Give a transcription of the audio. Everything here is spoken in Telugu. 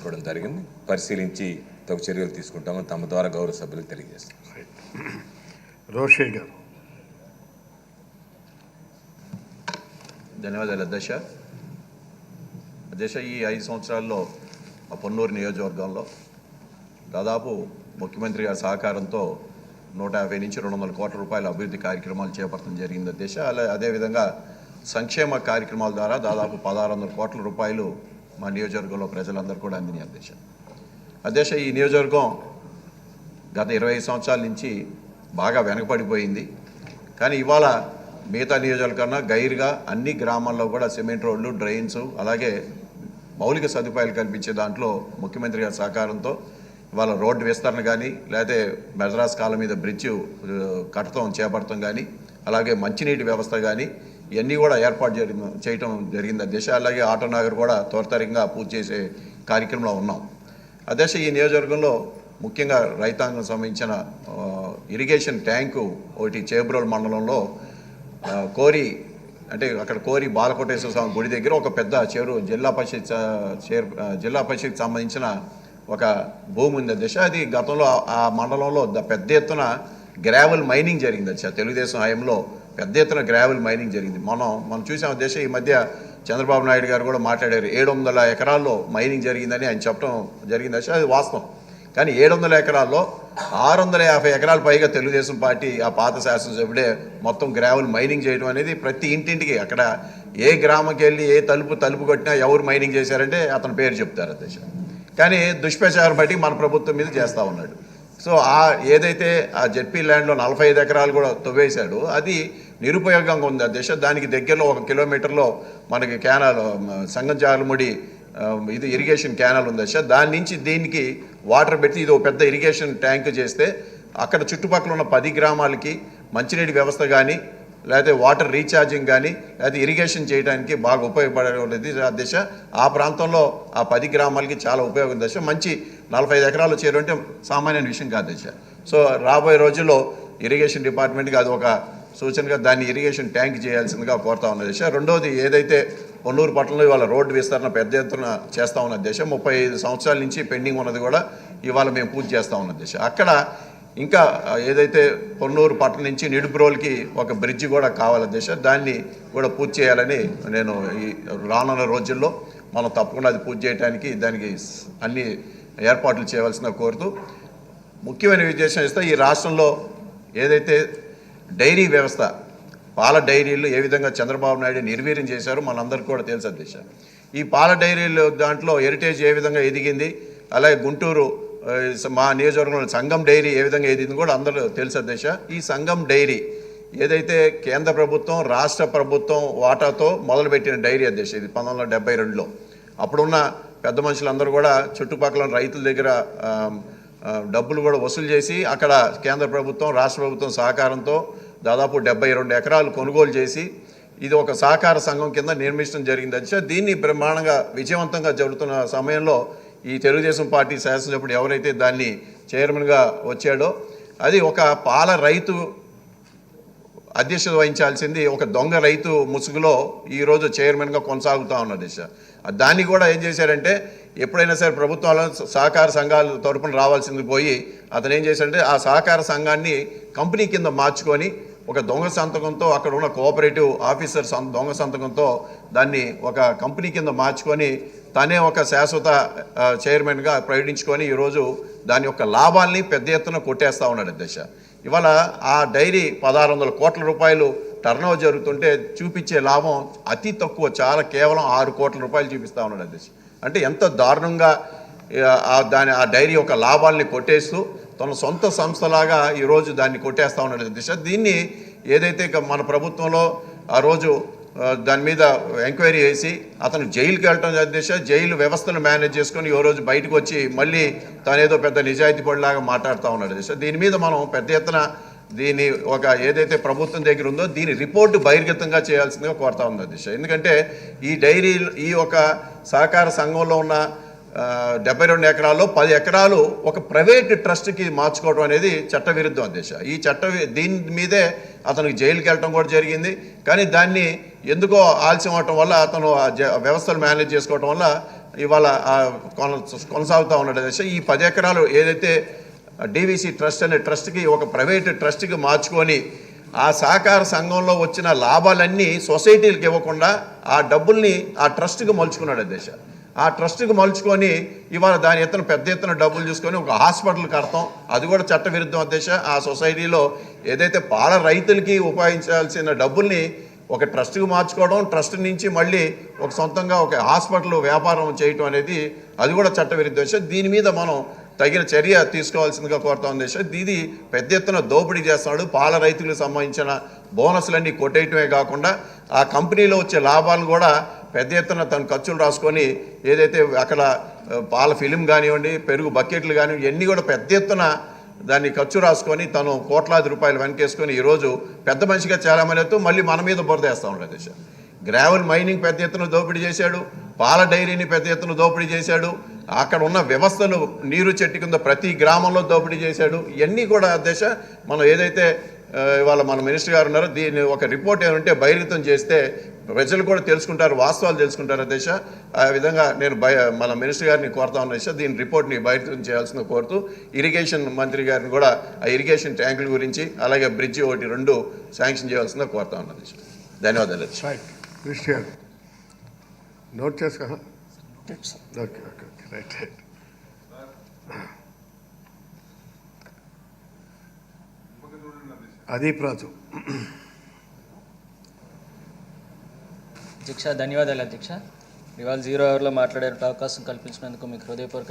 ఇవ్వడం జరిగింది. పరిశీలించి తగు చర్యలు తీసుకుంటామని తమ ద్వారా గౌరవ సభ్యులకు తెలియజేస్తాం. రోషే గారు. ధన్యవాదాలు అధ్యక్ష. ఈ 5 సంవత్సరాల్లో పొన్నూరు నియోజకవర్గంలో దాదాపు ముఖ్యమంత్రి గారి సహకారంతో 150 నుంచి 200 కోట్ల రూపాయల అభివృద్ధి కార్యక్రమాలు చేపట్టడం జరిగింది అధ్యక్ష. అదేవిధంగా సంక్షేమ కార్యక్రమాల ద్వారా దాదాపు 1600 కోట్ల రూపాయలు మా నియోజకవర్గంలో ప్రజలందరూ కూడా అందినాయి అధ్యక్ష. ఈ నియోజకవర్గం గత 25 సంవత్సరాల నుంచి బాగా వెనకబడిపోయింది. కానీ ఇవాళ మిగతా నియోజకవర్గం గైరుగా అన్ని గ్రామాల్లో కూడా సిమెంట్ రోడ్లు, డ్రైన్స్, అలాగే మౌలిక సదుపాయాలు కల్పించే దాంట్లో ముఖ్యమంత్రి గారి సహకారంతో ఇవాళ రోడ్డు విస్తరణ కానీ, లేకపోతే మెడ్రాస్ కాలం మీద బ్రిడ్జ్ కట్టడం చేపడటం కానీ, అలాగే మంచినీటి వ్యవస్థ కానీ ఇవన్నీ కూడా ఏర్పాటు చేయటం జరిగింది అధ్యక్ష. అలాగే ఆటో నగర్ కూడా త్వరితరంగా పూర్తి చేసే కార్యక్రమంలో ఉన్నాం అధ్యక్ష. ఈ నియోజకవర్గంలో ముఖ్యంగా రైతాంగం సంబంధించిన ఇరిగేషన్ ట్యాంకు ఒకటి చేబ్రోల్ మండలంలో కోరి, అంటే అక్కడ కోరి బాలకోటేశ్వర స్వామి గుడి దగ్గర ఒక పెద్ద చెరువు జిల్లా పరిషత్కి సంబంధించిన ఒక భూమి ఉంది అధ్యక్ష. అది గతంలో ఆ మండలంలో పెద్ద ఎత్తున గ్రావెల్ మైనింగ్ జరిగింది అధ్యక్ష. తెలుగుదేశం హయాంలో పెద్ద ఎత్తున గ్రావెల్ మైనింగ్ జరిగింది. మనం చూసాం అధ్యక్ష. ఈ మధ్య చంద్రబాబు నాయుడు గారు కూడా మాట్లాడారు. 700 ఎకరాల్లో మైనింగ్ జరిగిందని ఆయన చెప్పడం జరిగింది అధ్యక్ష. అది వాస్తవం. కానీ 700 ఎకరాల్లో 650 ఎకరాల పైగా తెలుగుదేశం పార్టీ ఆ పాత శాసనసభ్యుడే మొత్తం గ్రావెల్ మైనింగ్ చేయడం అనేది ప్రతి ఇంటింటికి, అక్కడ ఏ గ్రామంకి వెళ్ళి ఏ తలుపు కొట్టినా ఎవరు మైనింగ్ చేశారంటే అతని పేరు చెప్తారు అధ్యక్ష. కానీ దుష్ప్రచారం బట్టి మన ప్రభుత్వం మీద చేస్తూ ఉన్నాడు. సో ఏదైతే ఆ జెడ్పీ ల్యాండ్లో 45 ఎకరాలు కూడా తవ్వేశాడు, అది నిరుపయోగంగా ఉంది అధ్యక్ష. దానికి దగ్గరలో 1 కిలోమీటర్లో మనకి క్యానాల్ సంగంజాలముడి ఇది ఇరిగేషన్ క్యానాల్ ఉంది అధ్యక్ష. దాని నుంచి దీనికి వాటర్ పెట్టి ఇది ఒక పెద్ద ఇరిగేషన్ ట్యాంక్ చేస్తే అక్కడ చుట్టుపక్కల ఉన్న 10 గ్రామాలకి మంచినీటి వ్యవస్థ కానీ, లేకపోతే వాటర్ రీఛార్జింగ్ కానీ, లేకపోతే ఇరిగేషన్ చేయడానికి బాగా ఉపయోగపడేది అధ్యక్ష. ఆ ప్రాంతంలో ఆ 10 గ్రామాలకి చాలా ఉపయోగం దశ. మంచి 45 ఎకరాలు చేరుంటే సామాన్య విషయం కాదు దశ. సో రాబోయే రోజుల్లో ఇరిగేషన్ డిపార్ట్మెంట్కి అది ఒక సూచనగా దాన్ని ఇరిగేషన్ ట్యాంక్ చేయాల్సిందిగా కోరుతా ఉన్న దశ. రెండవది, ఏదైతే పొన్నూరు పట్టణంలో ఇవాళ రోడ్డు విస్తరణ పెద్ద ఎత్తున చేస్తూ ఉన్న దశ, 35 సంవత్సరాల నుంచి పెండింగ్ ఉన్నది కూడా ఇవాళ మేము పూర్తి చేస్తూ ఉన్న దశ. అక్కడ ఇంకా ఏదైతే పొన్నూరు పట్టణం నుంచి నిడుబ్రోల్కి ఒక బ్రిడ్జి కూడా కావాలి దశ, దాన్ని కూడా పూర్తి చేయాలని నేను ఈ రానున్న రోజుల్లో మనం తప్పకుండా అది పూర్తి చేయడానికి దానికి అన్ని ఏర్పాట్లు చేయవలసిన కోరుతూ, ముఖ్యమైన విషయం ఇస్తే ఈ రాష్ట్రంలో ఏదైతే డైరీ వ్యవస్థ, పాల డైరీలు ఏ విధంగా చంద్రబాబు నాయుడు నిర్వీర్యం చేశారో మనందరికీ కూడా తెలుసు అధ్యక్ష. ఈ పాల డైరీలు దాంట్లో హెరిటేజ్ ఏ విధంగా ఎదిగింది, అలాగే గుంటూరు మా నియోజకవర్గంలో సంగం డైరీ ఏ విధంగా ఎదిగింది కూడా అందరూ తెలుసు అధ్యక్ష. ఈ సంగం డైరీ ఏదైతే కేంద్ర ప్రభుత్వం, రాష్ట్ర ప్రభుత్వం వాటాతో మొదలుపెట్టిన డైరీ అధ్యక్ష. ఇది 1972లో అప్పుడున్న పెద్ద మనుషులందరూ కూడా చుట్టుపక్కల రైతుల దగ్గర డబ్బులు కూడా వసూలు చేసి అక్కడ కేంద్ర ప్రభుత్వం, రాష్ట్ర ప్రభుత్వం సహకారంతో దాదాపు 72 ఎకరాలు కొనుగోలు చేసి ఇది ఒక సహకార సంఘం కింద నిర్మించడం జరిగింది అధ్యక్ష. దీన్ని బ్రహ్మాండంగా విజయవంతంగా జరుగుతున్న సమయంలో ఈ తెలుగుదేశం పార్టీ శాసనసభ్యుడు ఎవరైతే దాన్ని చైర్మన్గా వచ్చాడో, అది ఒక పాల రైతు అధ్యక్షత వహించాల్సింది ఒక దొంగ రైతు ముసుగులో ఈరోజు చైర్మన్గా కొనసాగుతూ ఉన్నది దశ. దాన్ని కూడా ఏం చేశారంటే, ఎప్పుడైనా సరే ప్రభుత్వాల సహకార సంఘాల తరపున రావాల్సింది పోయి అతను ఏం చేశాడంటే ఆ సహకార సంఘాన్ని కంపెనీ కింద మార్చుకొని ఒక దొంగ సంతకంతో, అక్కడ ఉన్న కోఆపరేటివ్ ఆఫీసర్ దొంగ సంతకంతో దాన్ని ఒక కంపెనీ కింద మార్చుకొని తనే ఒక శాశ్వత చైర్మన్గా ప్రకటించుకొని ఈరోజు దాని యొక్క లాభాల్ని పెద్ద ఎత్తున కొట్టేస్తూ ఉన్నాడు అధ్యక్ష. ఇవాళ ఆ డైరీ 1600 కోట్ల రూపాయలు టర్నోవర్ జరుగుతుంటే చూపించే లాభం అతి తక్కువ, చాలా కేవలం 6 కోట్ల రూపాయలు చూపిస్తూ ఉన్నాడు అధ్యక్ష. అంటే ఎంత దారుణంగా ఆ డైరీ యొక్క లాభాలని కొట్టేస్తూ తన సొంత సంస్థలాగా ఈరోజు దాన్ని కొట్టేస్తూ ఉన్నాడు అధ్యక్ష. దీన్ని ఏదైతే మన ప్రభుత్వంలో ఆ రోజు దాని మీద ఎంక్వైరీ చేసి అతను జైలుకి వెళ్ళటం అధ్యక్ష, జైలు వ్యవస్థను మేనేజ్ చేసుకొని ఈ రోజు బయటకు వచ్చి మళ్ళీ తనేదో పెద్ద నిజాయితీ పడిలాగా మాట్లాడుతూ ఉన్నాడు అధ్యక్ష. దీని మీద మనం పెద్ద ఎత్తున దీన్ని ఒక ఏదైతే ప్రభుత్వం దగ్గర ఉందో దీని రిపోర్టు బహిర్గతంగా చేయాల్సిందిగా కోరుతా ఉంది అధ్యక్ష. ఎందుకంటే ఈ డైరీ ఈ ఒక సహకార సంఘంలో ఉన్న 72 ఎకరాల్లో 10 ఎకరాలు ఒక ప్రైవేట్ ట్రస్ట్కి మార్చుకోవడం అనేది చట్టవిరుద్ధం అధ్యక్ష. దీని మీదే అతనికి జైలుకి వెళ్ళటం కూడా జరిగింది. కానీ దాన్ని ఎందుకో ఆలస్యం అవటం వల్ల అతను వ్యవస్థలు మేనేజ్ చేసుకోవటం వల్ల ఇవాళ కొనసాగుతూ ఉన్నాడు అధ్యక్ష. ఈ 10 ఎకరాలు ఏదైతే డీవీసీ ట్రస్ట్ అనే ట్రస్ట్కి ఒక ప్రైవేట్ ట్రస్ట్కి మార్చుకొని ఆ సహకార సంఘంలో వచ్చిన లాభాలన్నీ సొసైటీలకు ఇవ్వకుండా ఆ డబ్బుల్ని ఆ ట్రస్ట్కి మలుచుకున్నాడు అధ్యక్ష. ఆ ట్రస్ట్కి మలుచుకొని ఇవాళ దాని ఎత్తున పెద్ద ఎత్తున డబ్బులు చూసుకొని ఒక హాస్పిటల్ కడతాం, అది కూడా చట్టవిరుద్ధం అధ్యక్ష. ఆ సొసైటీలో ఏదైతే పాల రైతులకి ఉపయోగించాల్సిన డబ్బుల్ని ఒక ట్రస్ట్కి మార్చుకోవడం, ట్రస్ట్ నుంచి మళ్ళీ ఒక సొంతంగా ఒక హాస్పిటల్ వ్యాపారం చేయటం అనేది అది కూడా చట్టవిరుద్ధం. దీని మీద మనం తగిన చర్య తీసుకోవాల్సిందిగా కోరుతాం దేశ. ఇది పెద్ద ఎత్తున దోపిడీ చేస్తున్నాడు. పాల రైతులకు సంబంధించిన బోనస్లన్నీ కొట్టేయటమే కాకుండా ఆ కంపెనీలో వచ్చే లాభాలు కూడా పెద్ద ఎత్తున తన ఖర్చులు రాసుకొని ఏదైతే అక్కడ పాల ఫిలిం కానివ్వండి, పెరుగు బకెట్లు కానివ్వండి, ఇవన్నీ కూడా పెద్ద ఎత్తున దాన్ని ఖర్చు రాసుకొని తను కోట్లాది రూపాయలు వెనకేసుకొని ఈరోజు పెద్ద మనిషిగా చాలామంది అవుతూ మళ్ళీ మన మీద బురదేస్తూ ఉన్నాడు దేశ. గ్రావెల్ మైనింగ్ పెద్ద ఎత్తున దోపిడీ చేశాడు, పాల డైరీని పెద్ద ఎత్తున దోపిడీ చేశాడు, అక్కడ ఉన్న వ్యవస్థను నీరు చెట్టు కింద ప్రతి గ్రామంలో దోపిడీ చేశాడు. ఇవన్నీ కూడా దేశ మనం ఏదైతే ఇవాళ మన మినిస్టర్ గారు ఉన్నారో దీన్ని ఒక రిపోర్ట్ ఏమంటే బహిర్గతం చేస్తే ప్రజలు కూడా తెలుసుకుంటారు, వాస్తవాలు తెలుసుకుంటారు దేశ. ఆ విధంగా నేను మన మినిస్టర్ గారిని కోరుతా ఉన్నా దేశ, దీని రిపోర్ట్ని బహిర్గతం చేయాల్సిందిగా కోరుతూ ఇరిగేషన్ మంత్రి గారిని కూడా ఆ ఇరిగేషన్ ట్యాంకుల గురించి అలాగే బ్రిడ్జి 1-2 శాంక్షన్ చేయాల్సిందిగా కోరుతా ఉన్నా దేశ. ధన్యవాదాలు దేశ. రైట్ కృష్ణ గారు నోట్ చేసుకో. Okay okay okay right right. Adeep Raju. అధ్యక్ష ధన్యవాదాలు అధ్యక్ష. ఇవాళ 0 అవర్లో మాట్లాడే అవకాశం కల్పించినందుకు మీకు హృదయపూర్వక